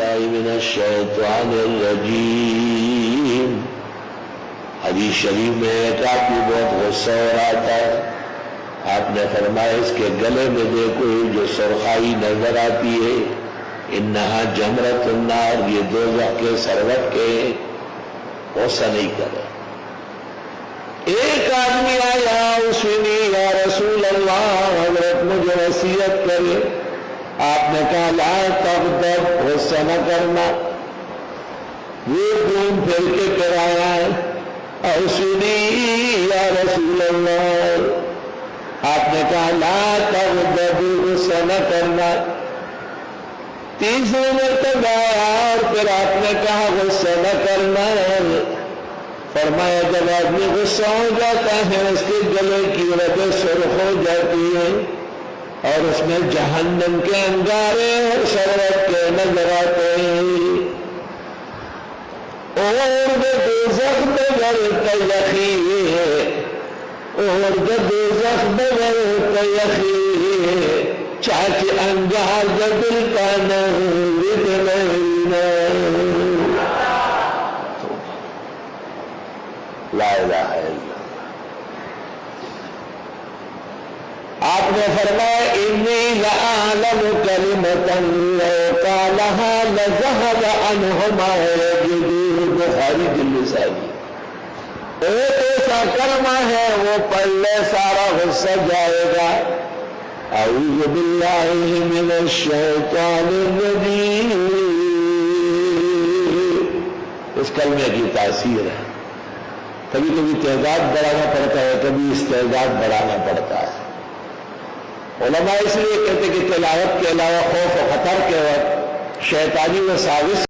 باللہ من الشیطان الرجیم۔ حدیث شریف میں ایک آدمی بہت غصہ ہو رہا تھا، آپ نے فرمایا اس کے گلے میں دیکھو جو سرخائی نظر آتی ہے، انہا جمرۃ النار، یہ دوزخ کے سربت کے، غصہ نہیں کرے۔ ایک آدمی آیا، اسنی یا رسول اللہ، حضرت مجھے وصیت کرے۔ آپ نے کہا لا تغضب، غصہ نہ کرنا۔ وہ گھوم پھر کے پھر آیا، اسنی یا رسول اللہ، آپ نے کہا لا تغضب، غصہ نہ کرنا۔ تیسرے مرتبہ آیا اور پھر آپ نے کہا غصہ نہ کرنا۔ فرمایا جب آدمی غصہ ہو جاتا ہے اس کے گلے کی وجہ سرخ ہو جاتی ہے اور اس میں جہنم کے انگارے اور شربت کے نظر آتے ہیں۔ اور دوزخ بغیر تیخی ہے، اور دوزخ بغیر تیخی ہے، چاچ انگار دل کا نہ لا الہ الا اللہ۔ آپ نے فرمایا انی لأعلم کلمۃ لو قالها لذهب عنه ما يجدون، بخاری دلسانی۔ ایک ایسا کلمہ ہے وہ پڑھ لے سارا غصہ جائے گا۔ اعوذ باللہ من الشیطان الرجیم، اس کلمے کی تاثیر ہے۔ کبھی کبھی تعداد بڑھانا پڑتا ہے، کبھی استعداد بڑھانا پڑتا ہے۔ علماء اس لیے کہتے کہ تلاوت کے علاوہ خوف و خطر کے وقت شیطانی وساوس